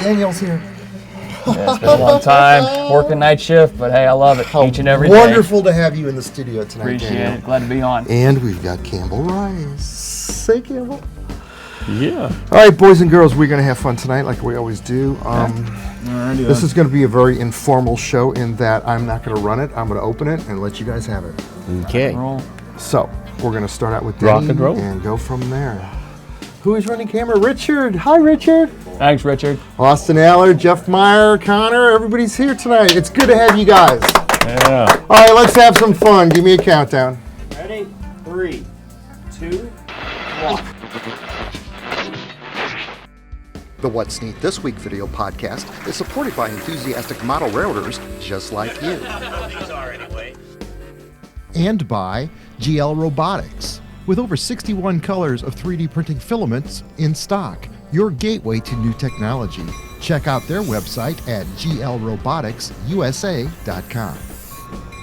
Daniel's here. Yeah, it's been a long time working night shift, but hey, I love it each and every day. Wonderful to have you in the studio tonight, Appreciate Daniel. it. Glad to be on. And we've got Campbell Rice. Hey, Campbell. Yeah. All right, boys and girls, we're going to have fun tonight like we always do. This is going to be a very informal show in that I'm not going to run it. I'm going to open it and let you guys have it. Okay. So we're going to start out with Denny Rock and roll. and go from there. Who is running camera? Richard. Hi, Richard. Thanks, Richard. Austin Aller, Jeff Meyer, Connor. Everybody's here tonight. It's good to have you guys. Yeah. All right, let's have some fun. Give me a countdown. Ready? 3, 2, 1. The What's Neat This Week video podcast is supported by enthusiastic model railroaders just like you. These are anyway. And by GL Robotics. With over 61 colors of 3D printing filaments in stock, your gateway to new technology. Check out their website at glroboticsusa.com.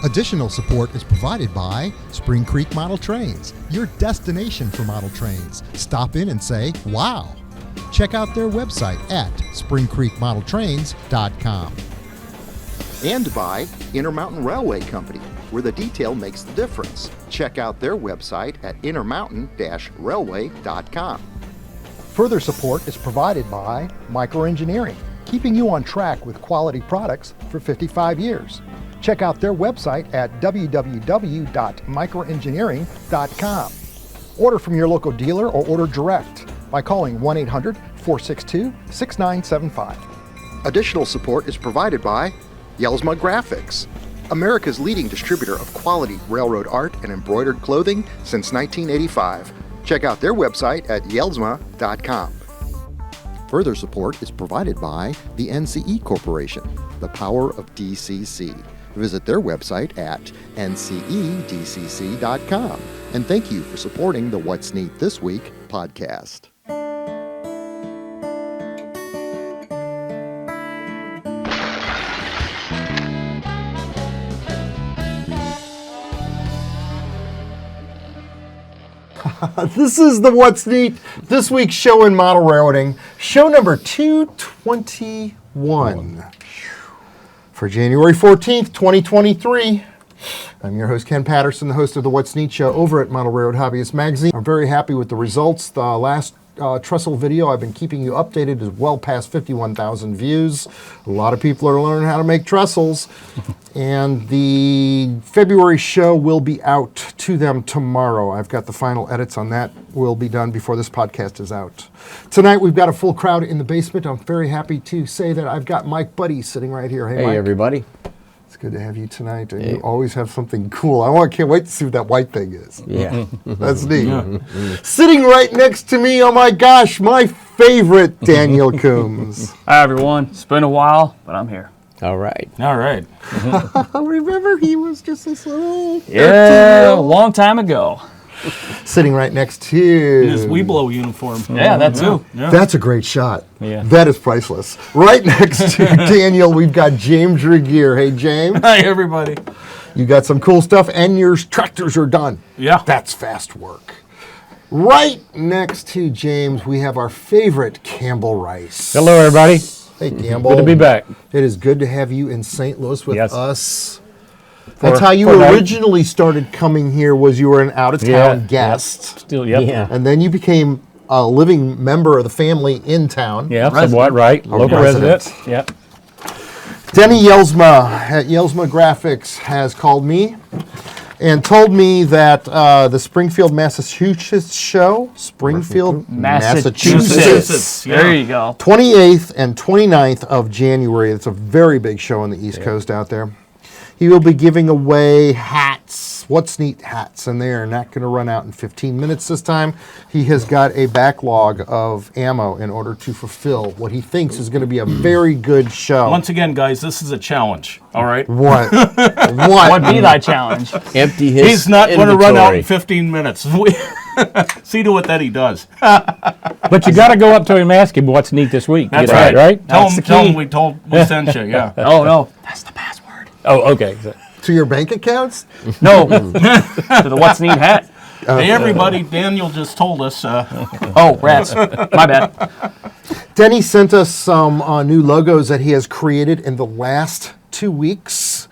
Additional support is provided by Spring Creek Model Trains, your destination for model trains. Stop in and say, wow. Check out their website at springcreekmodeltrains.com. And by Intermountain Railway Company, where the detail makes the difference. Check out their website at intermountain-railway.com. Further support is provided by Microengineering, keeping you on track with quality products for 55 years. Check out their website at www.microengineering.com. Order from your local dealer or order direct by calling 1-800-462-6975. Additional support is provided by Yelsma Graphics, America's leading distributor of quality railroad art and embroidered clothing since 1985. Check out their website at yelsma.com. Further support is provided by the NCE Corporation, the power of DCC. Visit their website at ncedcc.com. And thank you for supporting the What's Neat This Week podcast. This is the What's Neat This Week show in model railroading, show number 221 for January 14th, 2023. I'm your host, Ken Patterson, the host of the What's Neat show over at Model Railroad Hobbyist Magazine. I'm very happy with the results. The last trestle video I've been keeping you updated is well past 51,000 views. A lot of people are learning how to make trestles. And the February show will be out to them tomorrow. I've got the final edits on that will be done before this podcast is out. Tonight we've got a full crowd in the basement. I'm very happy to say that I've got Mike Buddy sitting right here. Hey, Hey, Mike. everybody. It's good to have you tonight. And you always have something cool. Can't wait to see what that white thing is. Yeah. That's neat. Sitting right next to me, oh my gosh, my favorite Daniel Coombs. Hi, everyone. It's been a while, but I'm here. All right. All right. Remember, he was just this little Yeah, a long time ago. sitting right next to His Weeblo uniform. Yeah, that too. Yeah. That's a great shot. Yeah. That is priceless. Right next to Daniel, we've got James Regier. Hey, James. Hi, everybody. You got some cool stuff, and your tractors are done. Yeah. That's fast work. Right next to James, we have our favorite Campbell Rice. Hello, everybody. Hey, Campbell. Good to be back. It is good to have you in St. Louis with Yes. us. That's how you for night. originally started coming here, was you were an out-of-town guest. Still, yep. Yeah. And then you became a living member of the family in town. Yeah, somewhat right. Local resident. resident. Yep. Denny Yelsma at Yelsma Graphics has called me and told me that the Springfield, Massachusetts show, Massachusetts. There you go. 28th and 29th of January. It's a very big show on the East Coast out there. He will be giving away hats, What's Neat hats, and they are not going to run out in 15 minutes this time. He has got a backlog of ammo in order to fulfill what he thinks is going to be a very good show. Once again, guys, this is a challenge. All right. What? What be thy challenge? Empty his He's not going to run out in inventory. 15 minutes. See to it that he does. But you got to go up to him and ask him what's neat this week. That's Get it right. Tell That's the him key. we sent you. Yeah. Oh, no. That's the password. Oh, okay. To your bank accounts? No. To the What's Neat hat. Hey, everybody. Daniel just told us. Oh, rats. My bad. Denny sent us some new logos that he has created in the last 2 weeks.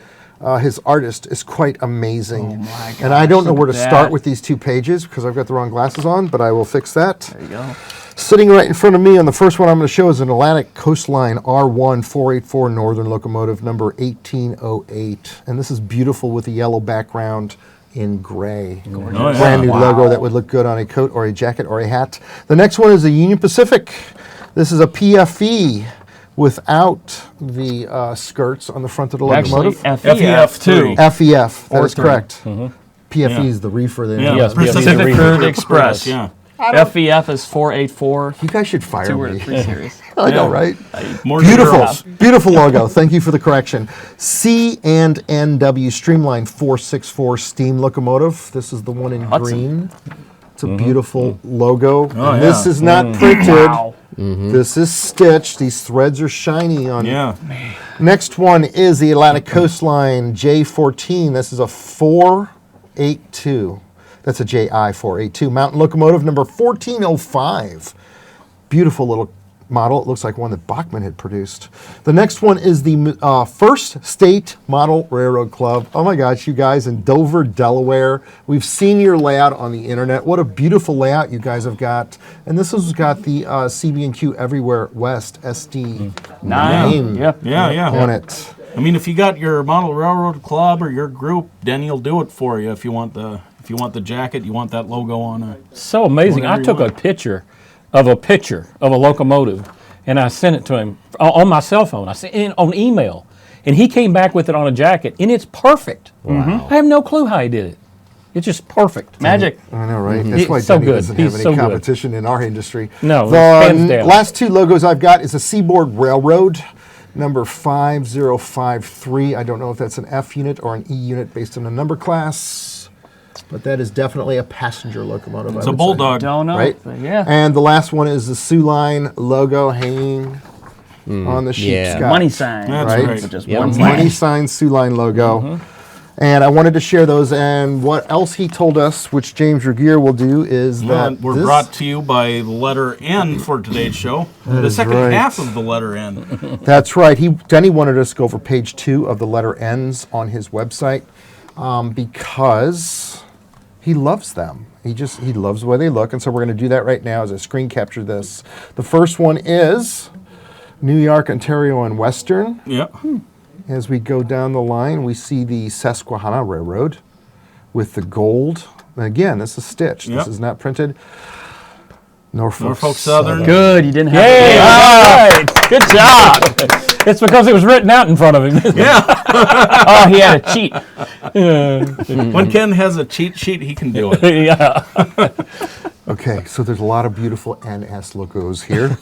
His artist is quite amazing. Oh my gosh, and I don't know look where to at start that. with these 2 pages because I've got the wrong glasses on, but I will fix that. There you go. Sitting right in front of me on the first one I'm going to show is an Atlantic Coastline R1 484 Northern Locomotive number 1808. And this is beautiful with a yellow background in gray. Oh, yeah. Brand new logo that would look good on a coat or a jacket or a hat. The next one is a Union Pacific. This is a PFE without the skirts on the front of the Actually, locomotive. FEF too. FEF, that Or is three. correct. PFE Yeah. is the reefer there. Yeah, Yes, Pacific PFE. Cruise Express. Express. Yeah. FEF is 484. You guys should fire 2 or me. 3 series. I know, Yeah. right? More Beautiful, girls. beautiful logo. Thank you for the correction. C&NW Streamline 464 steam locomotive. This is the one in Hudson. green. It's a beautiful logo. Oh, And this yeah. is not printed. Wow. This is stitched. These threads are shiny on. Yeah. Next one is the Atlantic Coastline J14. This is a 482. That's a JI 482. Mountain Locomotive number 1405. Beautiful little model. It looks like one that Bachman had produced. The next one is the First State Model Railroad Club. Oh my gosh, you guys in Dover, Delaware. We've seen your layout on the internet. What a beautiful layout you guys have got. And this has got the CB&Q Everywhere West SD name Yep. Yeah. on it. I mean, if you got your model railroad club or your group, Denny will do it for you. If you want the jacket, you want that logo on it. So amazing. Whatever I you took a want. picture of a locomotive, and I sent it to him on my cell phone. I sent it on email, and he came back with it on a jacket, and it's perfect. Wow. I have no clue how he did it. It's just perfect. Magic. I know, right? That's why He's so Denny good. doesn't He's have so any good. competition in our industry. No, The hands down. last 2 logos I've got is a Seaboard Railroad, number 5053. I don't know if that's an F unit or an E unit based on a number class, but that is definitely a passenger locomotive. It's a bulldog. Don't know. Right? But yeah. And the last one is the Sioux Line logo hanging on the sheepscot. Money sign. That's Right. right. So just Yep. one Money sign. sign Sioux Line logo. And I wanted to share those. And what else he told us, which James Regier will do, is Well, that we're this- brought to you by the letter N for today's show. The is second right. half of the letter N. That's right. Denny wanted us to go over page 2 of the letter N's on his website because he loves them. He loves the way they look, and so we're going to do that right now as I screen capture this. The first one is New York, Ontario, and Western. Yeah. As we go down the line, we see the Susquehanna Railroad with the gold. And again, this is stitched. Yep. This is not printed. Norfolk Southern. Good. You didn't have Yay! to. All right. Good job. It's because it was written out in front of him. Oh, he had a cheat. When Ken has a cheat sheet, he can do it. Yeah. Okay, so there's a lot of beautiful NS logos here.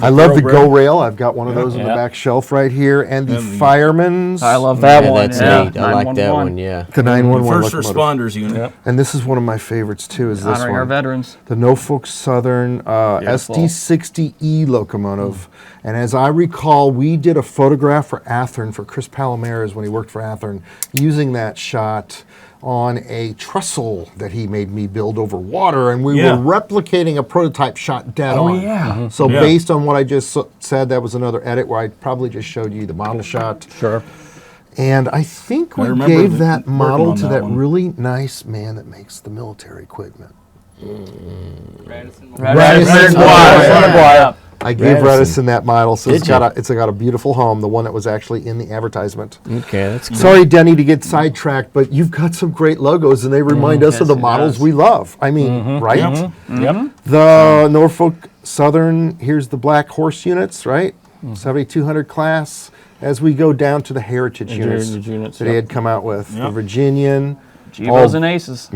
I love the Go Rail. I've got one of those on the Yeah. back shelf right here. And the And the- Fireman's. I love that Yeah, one. that's Yeah. neat. I like that 911. one, yeah. The 911 First locomotive. responders unit. And this is one of my favorites too, is this Honoring our one. veterans. The Norfolk Southern SD60E locomotive. And as I recall, we did a photograph for Athern, for Chris Palomares when he worked for Athern, using that shot on a trestle that he made me build over water, and we Yeah. were replicating a prototype shot dead on. yeah. So Yeah. based on what I just said, that was another edit where I probably just showed you the model shot. Sure. And I think we remember gave that working model on to that that one. really nice man that makes the military equipment. Radisson Radisson Wire. Wire. I gave Radisson. Radisson that model, so Did it's got a beautiful home, the one that was actually in the advertisement. Okay, that's cool. Sorry, Denny, to get sidetracked, but you've got some great logos, and they remind us of Yes, the it models does. we love. I mean, right? Yep. The Norfolk Southern, here's the Black Horse units, right? 7200 class. As we go down to the Heritage units, Heritage units, that he yep. had come out with, the Yep. Virginian, Givos and Aces.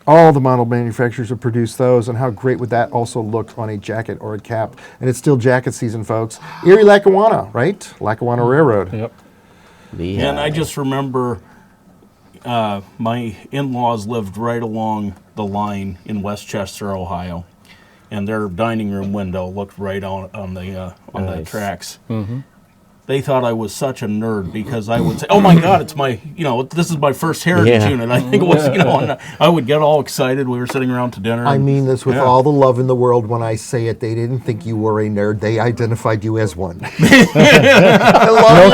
all the model manufacturers have produced those, and how great would that also look on a jacket or a cap? And it's still jacket season, folks. Erie, Lackawanna, right? Lackawanna Railroad. Yep. And I just remember my in-laws lived right along the line in Westchester, Ohio, and their dining room window looked right on the Nice. tracks. they thought I was such a nerd because I would say, "Oh my God, it's my, this is my first Heritage unit." I think it was, and I would get all excited. We were sitting around to dinner. I mean this with all the love in the world when I say it. They didn't think you were a nerd. They identified you as one. No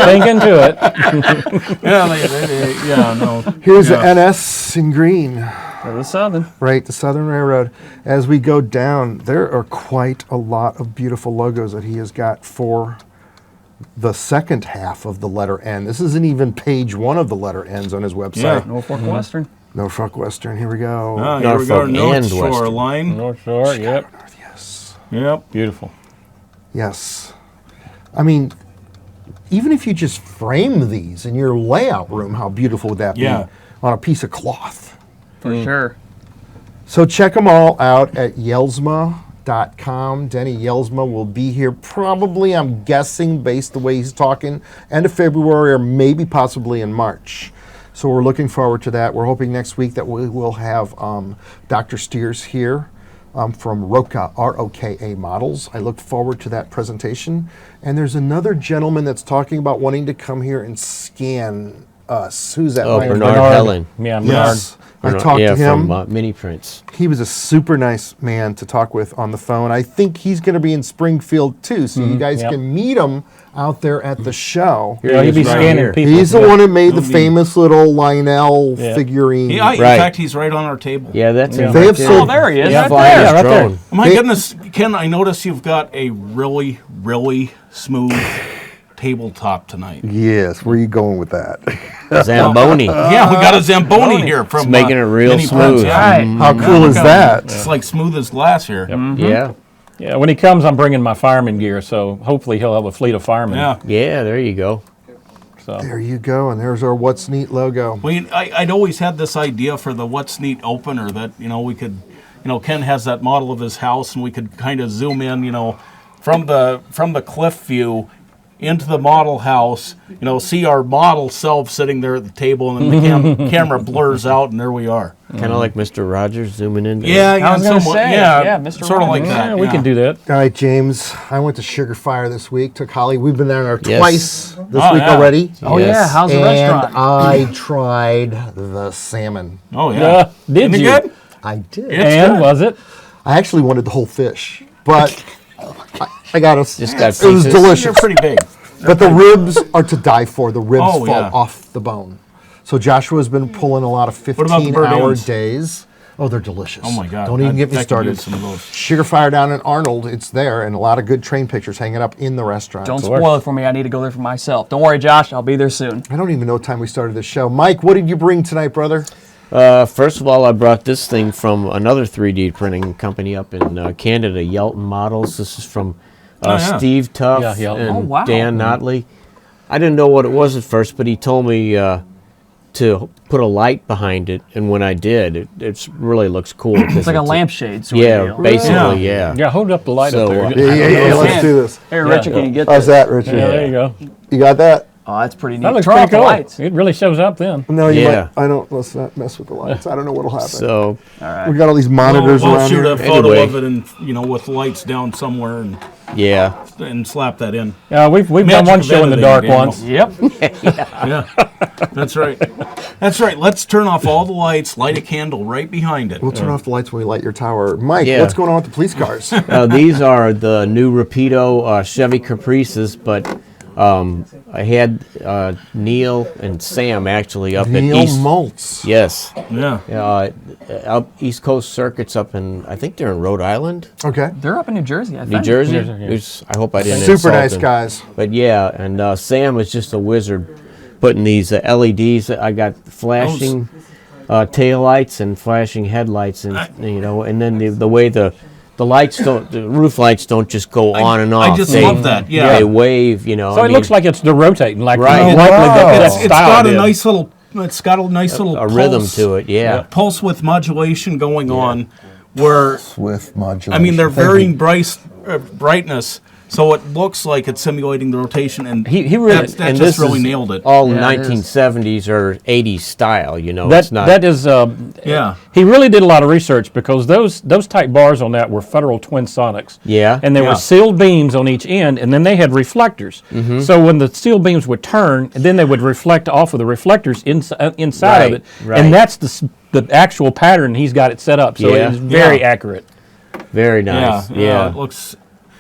thinking to it. No. Here's the NS in green. For the Southern. Right, the Southern Railroad. As we go down, there are quite a lot of beautiful logos that he has got for the second half of the letter N. This isn't even page 1 of the letter N's on his website. Norfolk Western. Norfolk Western, here we go. Here we go, Norfolk North and Shore Western. line. North Shore, yep. North, yes. Yep. Beautiful. Yes. I mean, even if you just frame these in your layout room, how beautiful would that be on a piece of cloth? For sure. So check them all out at Yelsma.com. Denny Yelsma will be here probably, I'm guessing, based the way he's talking, end of February or maybe possibly in March. So we're looking forward to that. We're hoping next week that we will have Dr. Steers here from Roka, R-O-K-A Models. I look forward to that presentation. And there's another gentleman that's talking about wanting to come here and scan us. Who's that? Oh, Mike? Bernard Helen. Yeah, Bernard. Yes. I talked to him. From Mini Prints. He was a super nice man to talk with on the phone. I think he's going to be in Springfield too, so you guys can meet him out there at the show. Yeah, he'll be Right scanning here. people. He's the one that made the famous little Lionel Yeah. figurine. Yeah, in Right. fact, he's right on our table. Yeah, that's Yeah. him. They right have there. sold- Oh, there he is. Yeah. Right Flying there. his right there. drone. Oh my They- goodness, Ken, I notice you've got a really, really smooth tabletop tonight. Yes, where are you going with that? Zamboni. Yeah, we got a Zamboni here from It's making it real Mini Prints, smooth. yeah. Right. How cool is that? It's like smooth as glass here. Yeah. Yeah, when he comes, I'm bringing my fireman gear, so hopefully he'll have a fleet of firemen. Yeah. Yeah, there you go. So. There you go, and there's our What's Neat logo. Well, I'd always had this idea for the What's Neat opener that, we could, Ken has that model of his house and we could kind of zoom in, from the cliff view into the model house, see our model self sitting there at the table, and then the camera blurs out, and there we are. Kind of like Mr. Rogers zooming in there. Yeah, I was gonna somewhat, say, yeah, Mr. sort of like Rogers. that. Yeah, we can do that. All right, James, I went to Sugar Fire this week, took Holly. We've been there Yes. twice this Oh, week yeah. already. Oh, Yes. yeah. How's the And restaurant? I tried the salmon. Oh yeah. Did Isn't it you? good? I did. Yeah. And good. was it? I actually wanted the whole fish, but I got a. Just got it was pieces. delicious. They're pretty big. But the ribs are to die for. The ribs Oh, fall yeah. off the bone. So Joshua's been pulling a lot of about the bird 15-hour ends? days. Oh, they're delicious. Oh, my God. Don't even I- get me I could started. use some of those. Sugar Fire down in Arnold, it's there, and a lot of good train pictures hanging up in the restaurant. Don't spoil it for me. I need to go there for myself. Don't worry, Josh. I'll be there soon. I don't even know what time we started this show. Mike, what did you bring tonight, brother? First of all, I brought this thing from another 3D printing company up in Canada, Yelton Models. This is from yeah. Steve Tuff Yeah, Yelton. and Oh, wow. Dan Notley. I didn't know what it was at first, but he told me to put a light behind it, and when I did, it really looks cool. It's like a lampshade sort of Yeah, deal. basically, yeah. Yeah, hold up the light So, up there. Yeah, let's man. do this. Hey, Richard, can you get How's this? that, Richard? Yeah, there you go. You got that? Oh, that's pretty neat. That looks Turn pretty off the cool. lights. It really shows up then. No, you Yeah. might. I don't. Let's not mess with the lights. I don't know what'll happen. So, We got all these monitors We'll around shoot here. a photo Anyway. of it and with lights down somewhere yeah. and slap that in. Yeah, we've done Magic one of show in the editing, dark Daniel. once. Yep. Yeah, that's right. That's right. Let's turn off all the lights, light a candle right behind it. We'll turn off the lights when we light your tower. Mike, Yeah. what's going on with the police cars? These are the new Rapido Chevy Caprices, but I had Neil and Sam actually up Neil at East. Maltz. Yes, Yeah. up East Coast Circuits up in, I think they're in Rhode Island, Okay. They're up in New Jersey, I think. New Jersey. Jersey, yeah. I hope I didn't Super insult nice them. guys. But yeah, and Sam is just a wizard putting these LEDs. I got flashing tail lights and flashing headlights, and and then the way the lights don't, the roof lights don't just go on and off. I just They- love that. Yeah. They wave, So it looks like they're rotating, like Right. likely Wow. that It's style got a did. nice little. It's got a nice little a rhythm pulse, to it. Yeah. pulse with modulation going on, where With modulation. I mean they're varying brightness, So it looks like it's simulating the rotation, and He really that and just this really is nailed it. all Yeah, it is. 1970s or 80s style. It's not. That is Yeah. He really did a lot of research because those type bars on that were Federal Twin Sonics. Yeah. And there Yeah. were sealed beams on each end, and then they had reflectors. Mm-hmm. So when the sealed beams would turn, and then they would reflect off of the reflectors inside of it. Right. And that's the actual pattern he's got it set up. So Yeah. it is very Yeah. accurate. Very nice. Yeah. It looks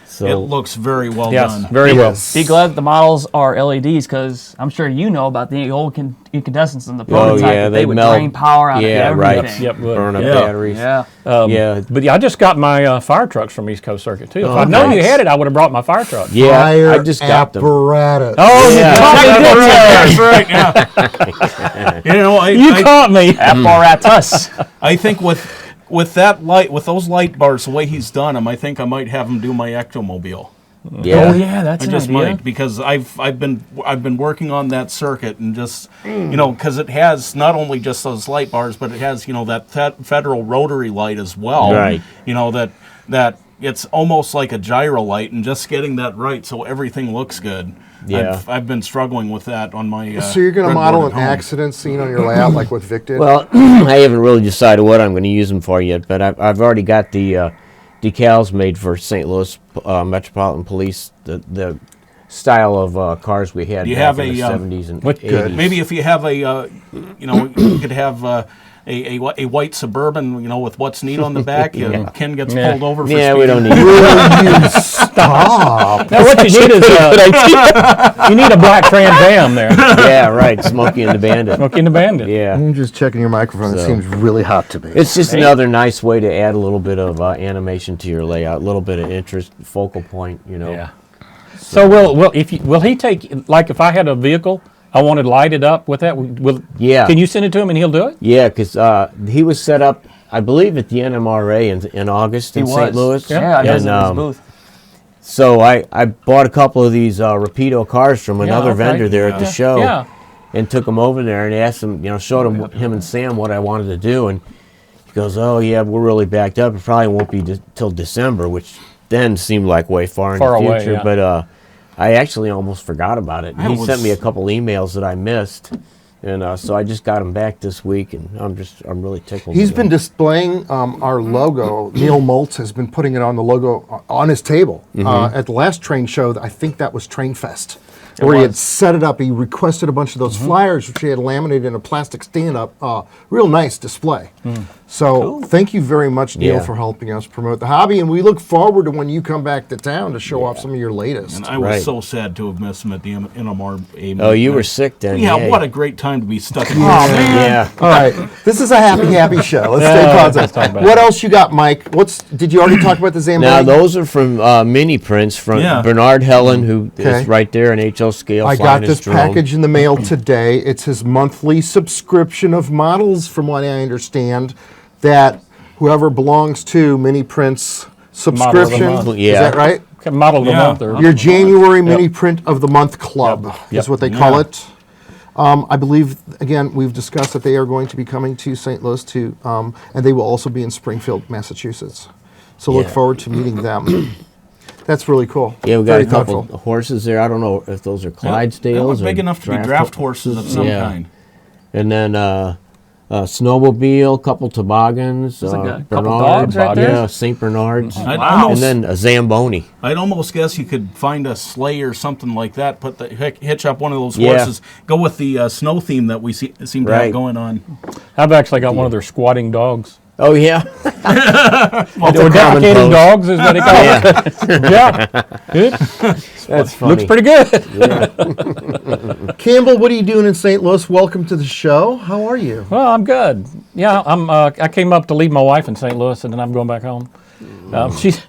So very well Yes, done. very well. be glad the models are LEDs because I'm sure you know about the old incandescents and the prototype. yeah, that they they would melt. drain power out Yeah, of right. everything. Yep. would. burn up Yeah. batteries. Yeah. Yeah. But yeah, I just got my fire trucks from East Coast Circuit too. If Oh, I'd known you nice. had it, I would have brought my fire truck. Yeah. Fire I just got them. apparatus. Oh, Yeah. you caught me, didn't you? That's right. Yeah. You caught me. Apparatus. I think with that light, with those light bars, the way he's done them, I think I might have him do my ectomobile. Yeah. Oh yeah, that's I an just idea. might because I've been working on that circuit and just because it has not only just those light bars, but it has that federal rotary light as well. Right. That it's almost like a gyro light, and just getting that right so everything looks good. Yeah. I've been struggling with that on my. So you're going to breadboard model at an home. accident scene on your layout like what Vic did? Well, I haven't really decided what I'm going to use them for yet, but I've already got the decals made for St. Louis Metropolitan Police, the style of cars we had You back have in the a, 70s and what 80s. good? Maybe if you have a, you could have a white Suburban, with what's neat on the back. Ken gets Yeah. pulled over for Yeah, we speeding. don't need Will you stop? Now what you need is you need a black Trans Am there. Yeah, right. Smokey and the Bandit. Smoking the Bandit. Yeah. I'm just checking your microphone. It So- seems really hot to me. It's just another nice way to add a little bit of animation to your layout, a little bit of interest, focal point, Yeah. So will he take, like if I had a vehicle, I wanted lighted up with that, Yeah. can you send it to him and he'll do it? Yeah, because he was set up, I believe, at the NMRA in August in St. Louis. Yeah, I Yeah. visited his booth. So I bought a couple of these Rapido cars from another okay. vendor there at the show, Yeah. and took them over there and asked him, showed him and Sam what I wanted to do, and he goes, "Oh yeah, we're really backed up. It probably won't be till December," which then seemed like way far in Far the away, future. yeah. But I actually almost forgot about it. I He was- sent me a couple emails that I missed, and so I just got them back this week, and I'm really tickled. He's with been them. displaying our logo. Neil Moltz has been putting it on the logo on his table. At the last train show, I think that was Train Fest, where he had set it up. He requested a bunch of those flyers, which he had laminated in a plastic stand-up. Real nice display. So thank you very much, Neil, Yeah. for helping us promote the hobby. And we look forward to when you come back to town to show off some of your latest. And I was Right. so sad to have missed him at the NMRA. Oh, you were sick then. Yeah, yay. what a great time to be stuck in Yeah. All right, this is a happy show. Let's stay positive. talk about What it. else you got, Mike? Did you already talk about the Zamboni? Now those are from mini prints from Yeah. Bernard Helen, who Okay. is right there in HL scale. I flying got his this drone. package in the mail today. It's his monthly subscription of models, from what I understand, that whoever belongs to Mini Prints subscription, month. is Yeah. that right? Model of the Yeah. month or Your January Mini Print of the Month Club Yep. is what they call it. I believe, again, we've discussed that they are going to be coming to St. Louis and they will also be in Springfield, Massachusetts. So look Yeah. forward to meeting them. That's really cool. Yeah, we got Very a couple thoughtful. horses there. I don't know if those are They Clydesdales look or big enough to be draft horses of some kind. And then snowmobile, couple toboggans, like a couple Bernards, dogs right there? yeah, St. Bernards, I'd and almost, then a Zamboni. I'd almost guess you could find a sleigh or something like that. Put the hitch up one of those Yeah. horses. Go with the snow theme that we seem to have Right. going on. I've actually got one of their squatting dogs. Oh yeah, Or defecating pose. dogs is what they call it. Yeah. Good. that's funny. Looks pretty good. Campbell, what are you doing in St. Louis? Welcome to the show. How are you? Well, I'm good. Yeah, I came up to leave my wife in St. Louis, and then I'm going back home. She's,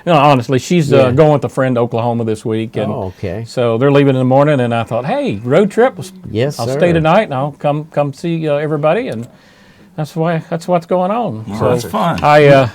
honestly, she's Yeah. going with a friend to Oklahoma this week, and Oh, okay. so they're leaving in the morning. And I thought, hey, road trip. Yes, I'll sir. stay tonight, and I'll come see everybody, and that's what's going on. That's fun. I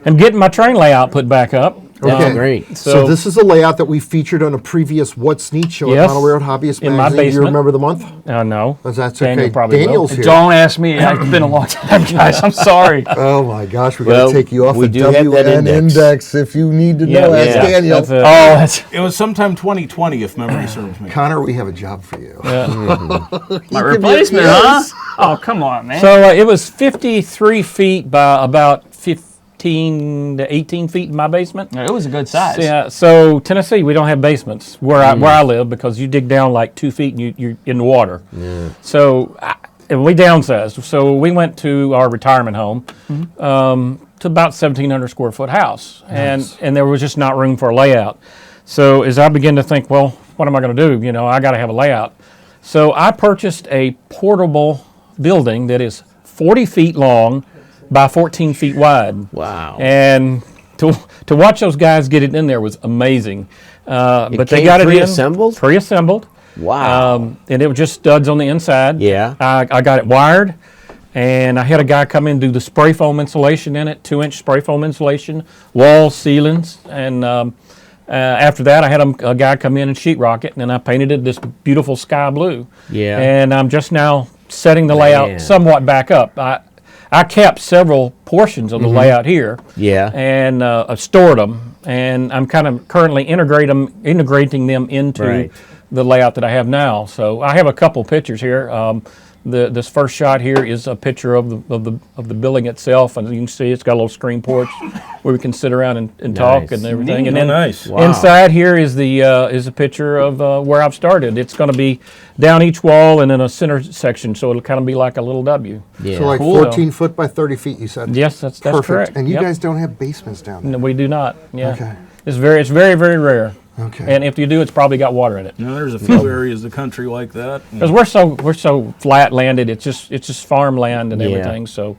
am getting my train layout put back up. That's great. So this is a layout that we featured on a previous What's Neat show at Yes. Model Railroad Hobbyist In my Magazine. Do you basement. remember the month? No. That's Daniel okay. probably will. Daniel's here. Don't ask me. It's been a long time, guys. I'm sorry. Oh my gosh, we Well, got to take you off we the do have that WN index. index if you need to know. Ask yeah. Daniel. That's it. Oh, that's It was sometime 2020, if memory serves me. Connor, we have a job for you. my replacement, huh? Oh, come on, man. So it was 53 feet by about 15 to 18 feet in my basement. Yeah, it was a good size. Yeah. So Tennessee, we don't have basements where I live because you dig down like 2 feet and you're in the water. Yeah. So and we downsized. So we went to our retirement home. To about 1,700 square foot house, and there was just not room for a layout. So as I began to think, well, what am I going to do? You know, I got to have a layout. So I purchased a portable building that is 40 feet long by 14 feet wide. Wow. And to watch those guys get it in there was amazing. But they came got it pre-assembled? Pre-assembled. Wow. And it was just studs on the inside. Yeah. I got it wired. And I had a guy come in and do the spray foam insulation in it, 2-inch spray foam insulation, walls, ceilings. And after that, I had a guy come in and sheetrock it, and then I painted it this beautiful sky blue. Yeah. And I'm just now setting the layout somewhat back up. I kept several portions of the layout here. Yeah. And I've stored them, and I'm kind of currently integrating them into the layout that I have now. So I have a couple pictures here. This first shot here is a picture of the building itself, and you can see it's got a little screen porch where we can sit around and talk and everything. And then inside here is a picture of where I've started. It's going to be down each wall and in a center section, so it'll kind of be like a little W. Yeah. So like Cool. 14 foot by 30 feet, you said? Yes, that's Perfect. correct. And you Yep. guys don't have basements down there? No, we do not. Yeah. Okay. It's very, very rare. Okay. And if you do, it's probably got water in it. You know, there's a few areas of the country like that. Because we're so flat landed, it's just farmland and everything. So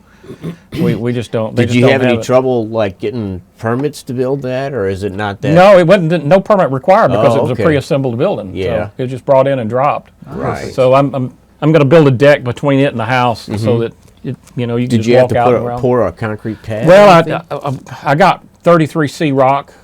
we just don't. Did you have any trouble like getting permits to build that, or is it not that? No, it wasn't. No permit required because it was okay. a pre-assembled building. Yeah. So it was just brought in and dropped. Right. So I'm going to build a deck between it and the house so that you can Did just you have walk to out around. pour a concrete pad? Well, I got 33C rock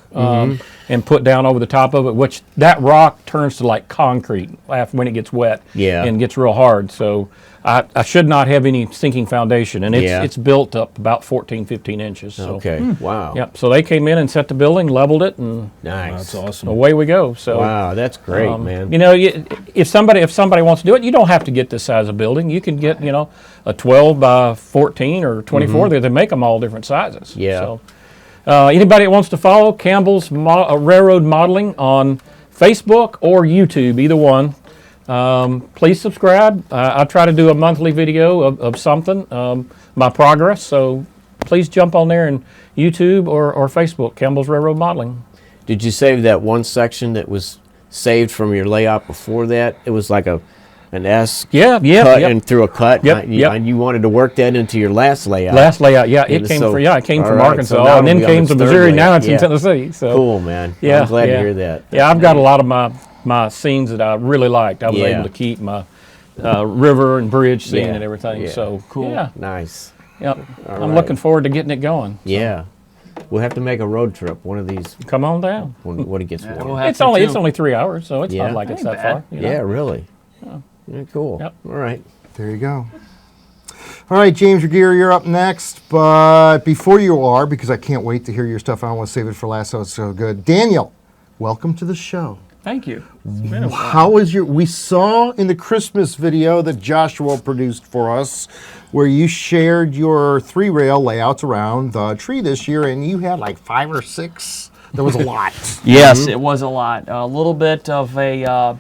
and put down over the top of it, which that rock turns to like concrete when it gets wet and gets real hard. So I should not have any sinking foundation, and it's built up about 14, 15 inches. So. Okay. Wow. Yep. So they came in and set the building, leveled it, and Nice. That's awesome. away we go. So Wow, that's great, man. you know, if somebody wants to do it, you don't have to get this size of building. You can get a 12 by 14 or 24. They make them all different sizes. Yeah. So anybody that wants to follow Campbell's Railroad Modeling on Facebook or YouTube, either one, please subscribe. I try to do a monthly video of something, my progress. So please jump on there and YouTube or Facebook, Campbell's Railroad Modeling. Did you save that one section that was saved from your layout before that? It was like an S cut and through a cut. And you wanted to work that into your last layout. Last layout, it And came so- from all right, Arkansas, so now and then it'll be on came its to third Missouri. Now layout. it's in Tennessee. So Cool, man. Yeah, I'm glad to hear that. Yeah, I've got a lot of my scenes that I really liked. I was able to keep my river and bridge scene and everything. Yeah. So cool. Yeah, Nice. yep. All I'm right. looking forward to getting it going. Yeah. We'll have to make a road trip one of these Come on down. when it gets warm. We'll have It's to, only too. 3 hours, so it's Yeah. not like it's Ain't that bad. far. you know? Yeah, really. Yeah, cool. Yep. All right. There you go. All right, James Regier, you're up next. But before you are, because I can't wait to hear your stuff, I want to save it for last, so it's so good. Daniel, welcome to the show. Thank you. It's been a while. How is we saw in the Christmas video that Joshua produced for us, where you shared your 3-rail layouts around the tree this year, and you had like 5 or 6. There was a lot. Yes, it was a lot. A little bit of a.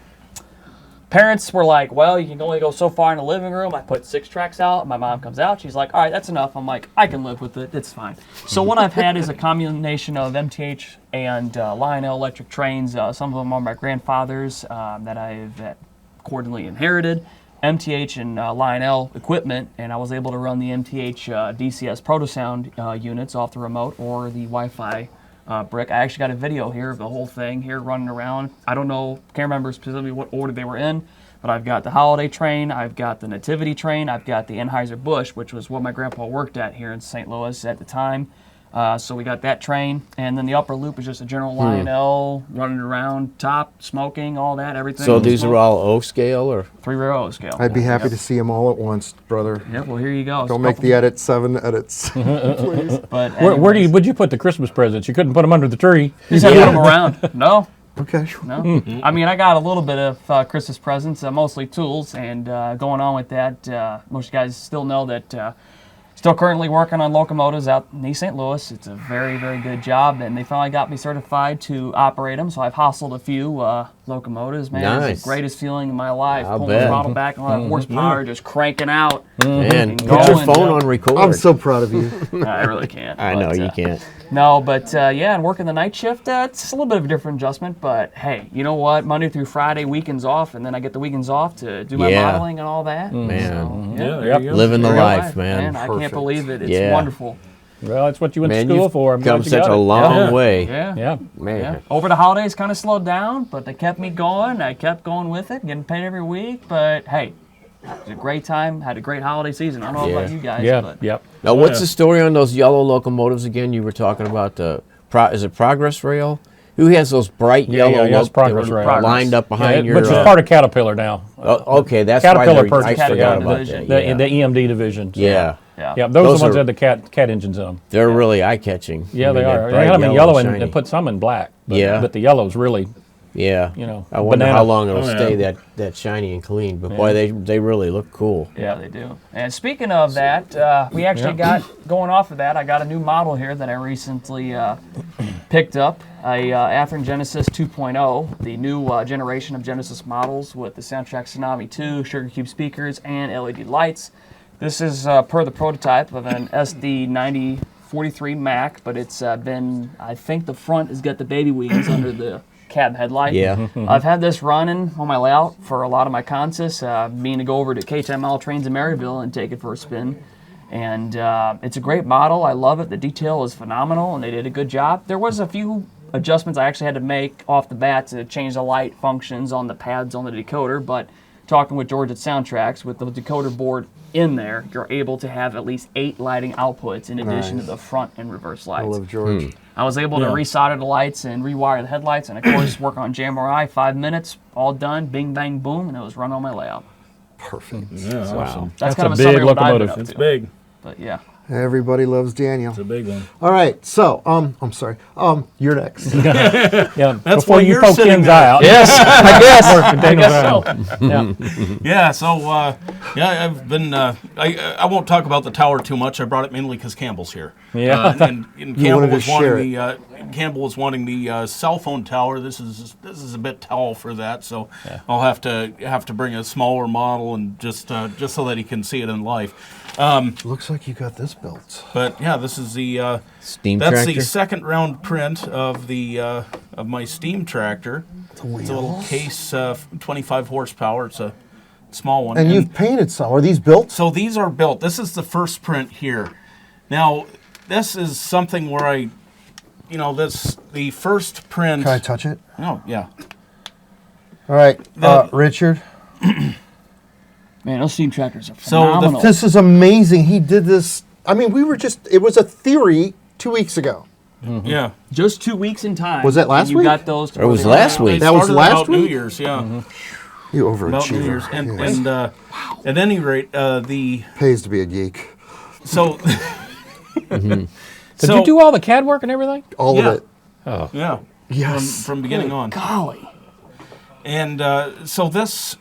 Parents were like, well, you can only go so far in the living room. I put 6 tracks out. My mom comes out. She's like, all right, that's enough. I'm like, I can live with it. It's fine. So what I've had is a combination of MTH and Lionel electric trains. Some of them are my grandfather's that I've accordingly inherited. MTH and Lionel equipment, and I was able to run the MTH DCS Protosound units off the remote or the Wi-Fi brick. I actually got a video here of the whole thing here running around. I don't know, can't remember specifically what order they were in, but I've got the holiday train, I've got the nativity train, I've got the Anheuser-Busch, which was what my grandpa worked at here in St. Louis at the time. So we got that train, and then the upper loop is just a general Lionel running around, top, smoking, all that, everything. So these are all O scale, or 3-row scale. I'd be happy to see them all at once, brother. Yep, well, here you go. Don't make the edit 7 edits, please. But Where would you put the Christmas presents? You couldn't put them under the tree. just have to put them around. No. Okay. No, I mean, I got a little bit of Christmas presents, mostly tools, and going on with that, most of you guys still know that still currently working on locomotives out in East St. Louis. It's a very, very good job, and they finally got me certified to operate them, so I've hustled a few locomotives, man. It's Nice. the greatest feeling in my life, I'll pulling bet. the throttle back on that horsepower, just cranking out. man, Going, put your phone yeah. on record. I'm so proud of you. I really can't. I know but, you can't. No, but yeah, and working the night shift, it's a little bit of a different adjustment. But hey, you know what? Monday through Friday, weekends off, and then I get the weekends off to do my Yeah. modeling and all that. Man. So, Yeah, there Yep. you go. Living the real life, man. I can't Perfect. believe it. It's Yeah. wonderful. Well, that's what you went Man, to school you've for. I'm come glad you such got a it. long Yeah. way. Yeah. Yeah. Man. Yeah. Over the holidays, kind of slowed down, but they kept me going. I kept going with it, getting paid every week. But hey, it was a great time. Had a great holiday season. I don't know about you guys, Yeah. but Yep. Now, what's yeah. the story on those yellow locomotives again? You were talking about the is it Progress Rail? Who has those bright Yeah, yellow yeah, it's Progress that were Rail. lined up behind your? Which is part of Caterpillar now. Okay, that's Caterpillar why I purchased forgot the about division. that. The EMD division. Yeah. yeah. Yeah, those Those are the ones are- that had the cat engines in them. They're really eye-catching. Yeah, I mean, they that are. They bright had them in yellow and shiny. they put some in black. But, Yeah. But the yellow's really, Yeah. you know, I wonder banana. how long it'll Oh, yeah. stay that shiny and clean. But boy, they really look cool. Yeah, they do. And speaking of that, we actually got, going off of that, I got a new model here that I recently picked up, a Athearn Genesis 2.0, the new generation of Genesis models with the Soundtrack Tsunami 2, Sugar Cube speakers, and LED lights. This is per the prototype of an SD9043 Mac, but it's been, I think the front has got the baby wings under the cab headlight. Yeah. I've had this running on my layout for a lot of my consists, meaning to go over to K-10 Trains in Maryville and take it for a spin. And it's a great model. I love it. The detail is phenomenal, and they did a good job. There was a few adjustments I actually had to make off the bat to change the light functions on the pads on the decoder, but talking with George at Soundtracks, with the decoder board in there, you're able to have at least 8 lighting outputs in addition to the front and reverse I lights. love George. I was able to resolder the lights and rewire the headlights, and of course work on JMRI, 5 minutes, all done, bing, bang, boom, and it was run on my layout. Perfect. Yeah, awesome. That's That's kind a of a big summary of what I've been locomotive. up It's to. big. But yeah. Everybody loves Daniel. It's a big one. All right, so I'm sorry. You're next. Yeah, That's before why you you're poke sitting Ken's there. eye out. Yes, I guess. I guess so. Yeah. Yeah, so yeah, I've been. I won't talk about the tower too much. I brought it mainly because Campbell's here. Yeah. And You Campbell wanted to was share wanting the Campbell was wanting the cell phone tower. This is a bit tall for that, so I'll have to bring a smaller model and just so that he can see it in life. Looks like you got this built. But yeah, this is the Steam that's tractor. the second round print of the of my steam tractor. It's a little case, 25 horsepower. It's a small one. And you've painted some. Are these built? So these are built. This is the first print here. Now, this is something where the first print. Can I touch it? Oh, yeah. All right, The- Richard. Man, those steam tractors are So the- phenomenal. This is amazing. He did this. I mean, it was a theory 2 weeks ago. Yeah. Just 2 weeks in time. Was that last and you week? got those. To It was where they last are now. week. They That was started last about New week? Year's, yeah. You About New Year's. overachiever. And, Yes. and at any rate, the Pays to be a geek. so Did you do all the CAD work and everything? All Yeah. of it. yeah, Yes. from beginning on. Golly. And so this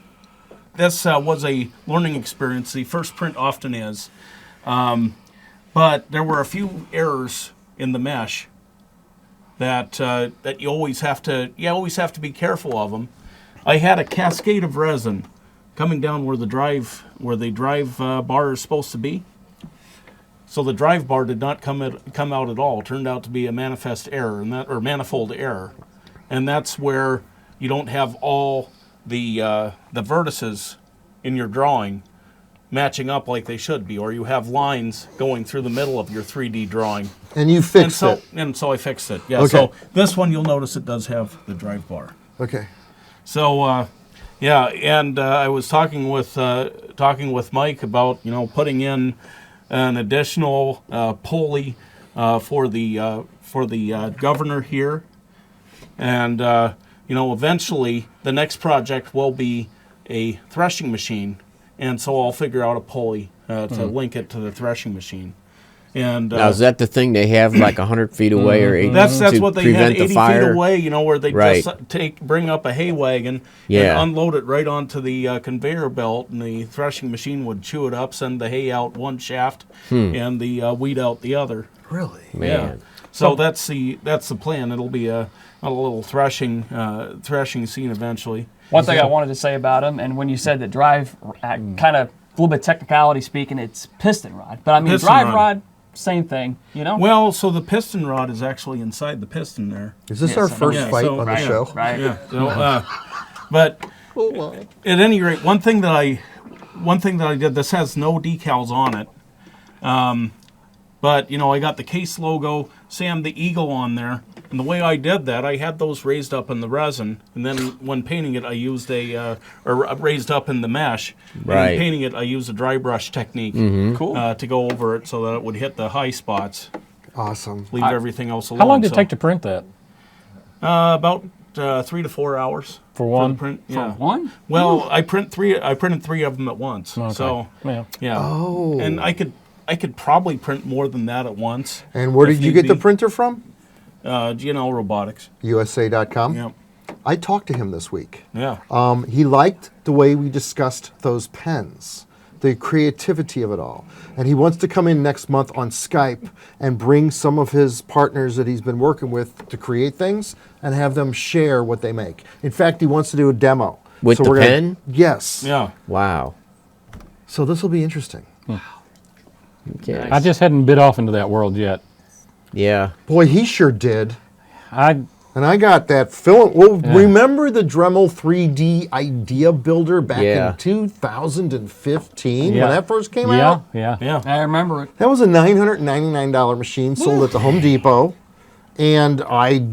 was a learning experience. The first print often is, but there were a few errors in the mesh that you always have to be careful of them. I had a cascade of resin coming down where the drive bar is supposed to be. So the drive bar did not come out at all. It turned out to be a manifest error, or manifold error, and that's where you don't have all the vertices in your drawing matching up like they should be, or you have lines going through the middle of your 3D drawing. And you fixed it. And so I fixed it. Yeah. Okay. So this one you'll notice it does have the drive bar. Okay. So yeah, and I was talking with Mike about putting in an additional pulley for the governor here, and eventually the next project will be a threshing machine, and so I'll figure out a pulley to link it to the threshing machine. And now, is that the thing they have like 100 feet away or 80 that's to what they prevent had, 80 the fire? feet away, where they Right. just bring up a hay wagon Yeah. and unload it right onto the conveyor belt, and the threshing machine would chew it up, send the hay out one shaft, and the wheat out the other. Really? Man. Yeah. So that's the plan. It'll be a little threshing scene eventually. One thing I wanted to say about them, and when you said that drive, kind of a little bit technicality speaking, it's piston rod. But I mean, Piston drive rod. rod, same thing, Well, so the piston rod is actually inside the piston there. Is this Yes, our I know. first Yeah, fight so- on the right, show? right? Yeah. So, but at any rate, one thing that I did. This has no decals on it. But I got the case logo, Sam the Eagle on there, and the way I did that, I had those raised up in the resin, and then when painting it, I used raised up in the mesh. Right. And in painting it, I used a dry brush technique Cool. to go over it so that it would hit the high spots, Awesome. leave everything else alone. How long did it So, take to print that? about 3 to 4 hours For one? the print. For Yeah. one? Well, I printed 3 of them at once. Okay. So Yeah. yeah. Oh. And I could probably print more than that at once. And where if did you need get the be. printer from? GNL Robotics. USA.com? Yeah. I talked to him this week. Yeah. He liked the way we discussed those pens, the creativity of it all. And he wants to come in next month on Skype and bring some of his partners that he's been working with to create things and have them share what they make. In fact, he wants to do a demo. With the we're gonna- pen? Yes. Yeah. Wow. So this will be interesting. Okay. I just hadn't bit off into that world yet. Yeah. Boy, he sure did. I And I got that film. Well, remember the Dremel 3D Idea Builder back Yeah. in 2015 Yeah. when that first came yeah, out? yeah. Yeah. I remember it. That was a $999 machine sold at the Home Depot, and I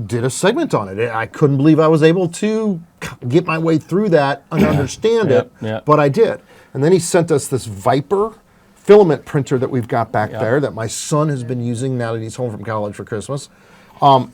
did a segment on it. I couldn't believe I was able to get my way through that and understand it, yeah. but I did. And then he sent us this Viper filament printer that we've got back there that my son has been using now that he's home from college for Christmas.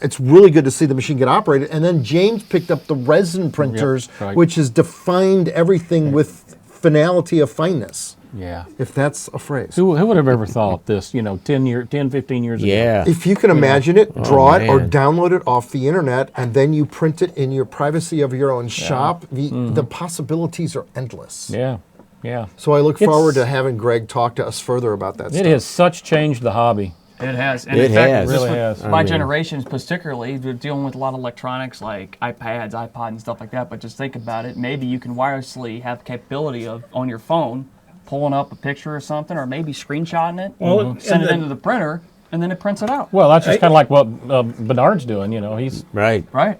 It's really good to see the machine get operated. And then James picked up the resin printers, right. which has defined everything with finality of fineness, Yeah. if that's a phrase. Who would have ever thought this, 10, 15 years ago? Yeah. If you can imagine it, draw it, or man. download it off the internet, and then you print it in your privacy of your own shop, the possibilities are endless. Yeah. Yeah. So I look It's- forward to having Greg talk to us further about that It stuff. has such changed the hobby. It has. And It in fact, has. this Really one- has. My I mean- generations particularly, they're dealing with a lot of electronics like iPads, iPod, and stuff like that. But just think about it. Maybe you can wirelessly have the capability of, on your phone, pulling up a picture or something, or maybe screenshotting it, Well, send and it into the printer, and then it prints it out. Well, that's just kind of like what Bernard's doing. He's Right. Right?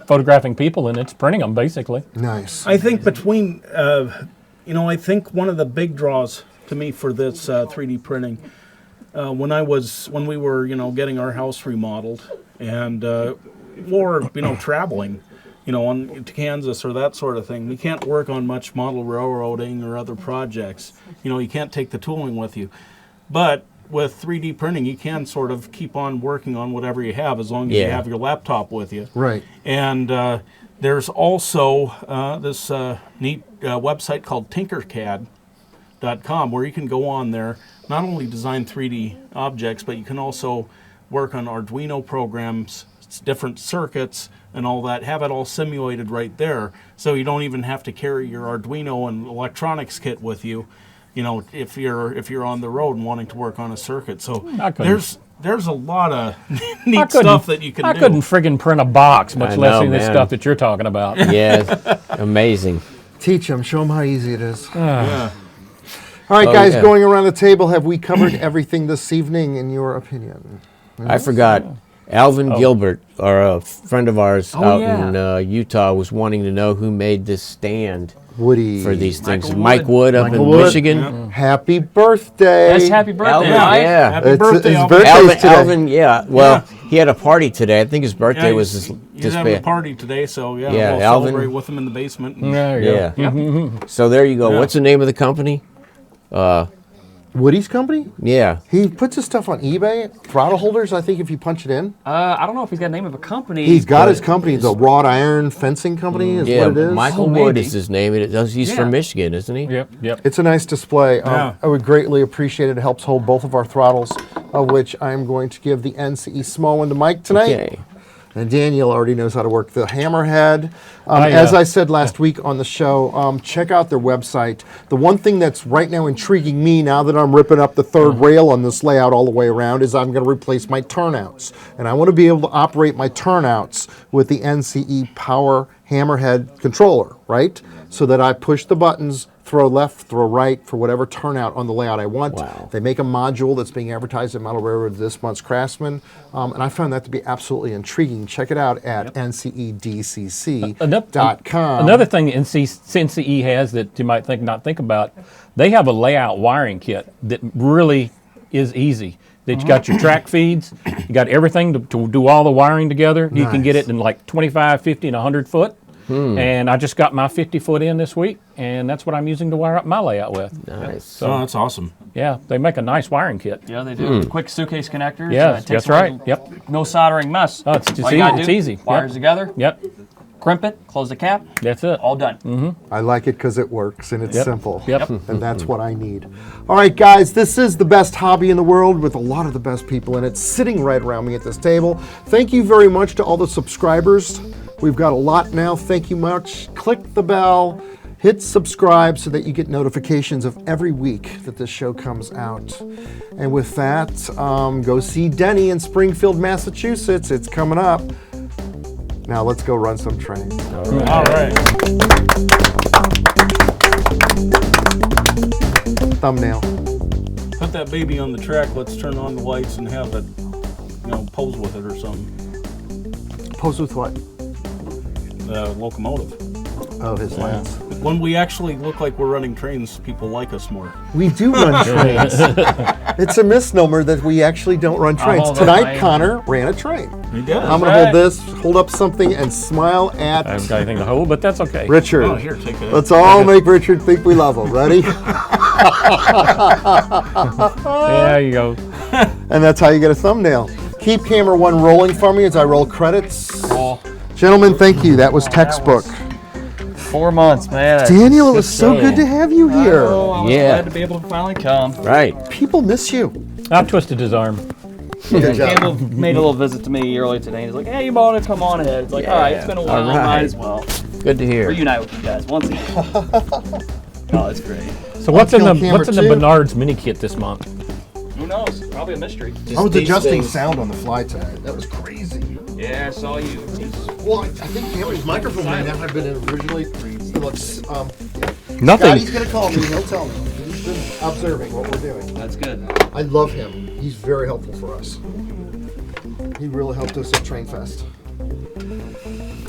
photographing people and it's printing them basically. Nice. I think between, I think one of the big draws to me for this 3D printing, when we were, getting our house remodeled and or traveling, on to Kansas or that sort of thing, we can't work on much model railroading or other projects. You can't take the tooling with you, but with 3D printing, you can sort of keep on working on whatever you have as long as you Yeah. have your laptop with you. Right. And there's also this neat website called tinkercad.com where you can go on there, not only design 3D objects, but you can also work on Arduino programs, different circuits, and all that. Have it all simulated right there, so you don't even have to carry your Arduino and electronics kit with you. If you're on the road and wanting to work on a circuit. So I couldn't. there's a lot of neat stuff that you can do. I couldn't friggin' print a box, much I less know, any of this man. stuff that you're talking about. Yeah. Amazing. Teach them, show them how easy it is. Yeah. All right, Oh, guys, yeah. going around the table, have we covered everything this evening, in your opinion? I forgot. Alvin Gilbert, or a friend of ours out yeah. in Utah, was wanting to know who made this stand Woody. for these things. Michael Mike Wood up Michael in Wood. Michigan. Happy birthday. That's happy birthday, Alvin, Mike. yeah. Happy It's birthday, his Alvin. birthday. Alvin, today. Alvin, yeah. Well, he had a party today. I think his birthday was he's this having a bad. party today, so Yeah, we'll Alvin. celebrate with him in the basement. There you Yeah. go. So there you go. Yeah. What's the name of the company? Woody's company? Yeah. He puts his stuff on eBay. Throttle holders, I think, if you punch it in. I don't know if he's got the name of a company. He's got his company, the Wrought Iron Fencing Company is Yeah, what it is. Michael Wood is his name. He's from Michigan, isn't he? Yep. It's a nice display. Yeah. I would greatly appreciate it. It helps hold both of our throttles, of which I'm going to give the NCE small one to Mike tonight. Okay. And Daniel already knows how to work the hammerhead. As I said last week on the show, check out their website. The one thing that's right now intriguing me, now that I'm ripping up the third rail on this layout all the way around, is I'm going to replace my turnouts. And I want to be able to operate my turnouts with the NCE Power Hammerhead controller, right? So that I push the buttons, throw left, throw right for whatever turnout on the layout I want. Wow. They make a module that's being advertised at Model Railroad this month's Craftsman, and I found that to be absolutely intriguing. Check it out at ncedcc.com. Another thing NCE has that you might not think about, they have a layout wiring kit that really is easy. That you got your track feeds, you got everything to do all the wiring together. You can get it in like 25, 50, and 100 foot. And I just got my 50 foot in this week, and that's what I'm using to wire up my layout with. Nice. So that's awesome. Yeah, they make a nice wiring kit. Yeah, they do. Quick suitcase connectors. Yeah, It takes that's away right. Yep. No soldering mess. Oh, it's All you gotta it's do, easy. Wires together, Yep. crimp it, close the cap, That's it. all done. I like it because it works and it's Yep. simple. Yep. And that's what I need. All right, guys, this is the best hobby in the world with a lot of the best people in it sitting right around me at this table. Thank you very much to all the subscribers. We've got a lot now. Thank you much. Click the bell, hit subscribe so that you get notifications of every week that this show comes out. And with that, go see Denny in Springfield, Massachusetts. It's coming up. Now let's go run some trains. All right. Thumbnail. Put that baby on the track. Let's turn on the lights and have it, pose with it or something. Pose with what? The locomotive. Oh, his lance. When we actually look like we're running trains, people like us more. We do run trains. It's a misnomer that we actually don't run trains. hold up Tonight, my- Connor ran a train. We did. I'm going to hold this, hold up something, and smile I haven't at got anything to hold, but that's okay. Richard. Oh, here, take it. Let's all make Richard think we love him. Ready? There you go. And that's how you get a thumbnail. Keep camera one rolling for me as I roll credits. Cool. Gentlemen, thank you. That was textbook. 4 months, man. Daniel, it was so good to have you here. Oh, I was Yeah. glad to be able to finally come. Right. People miss you. I twisted his arm. Good job. Campbell made a little visit to me early today. He's like, "Hey, you want to come on ahead?" It's like, "All right, it's been a while. All right. Might as well Good to hear. reunite with you guys once again." Oh, it's great. So what's in kill the camera what's in the two. Bernard's mini kit this month? Who knows? Probably a mystery. I was these adjusting things. sound on the fly tonight. That was crazy. Yeah, I saw you. Well, I think Cameron's microphone may not have been in originally. He looks, Nothing. Scotty's going to call me. He'll tell me. He's been observing what we're doing. That's good. I love him. He's very helpful for us. He really helped us at Train Fest.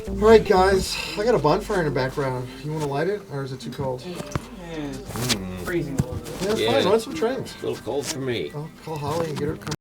All right, guys. I got a bonfire in the background. You want to light it, or is it too cold? Freezing a little bit. Yeah, it's fine. Run some trains. A little cold for me. I'll call Holly and get her.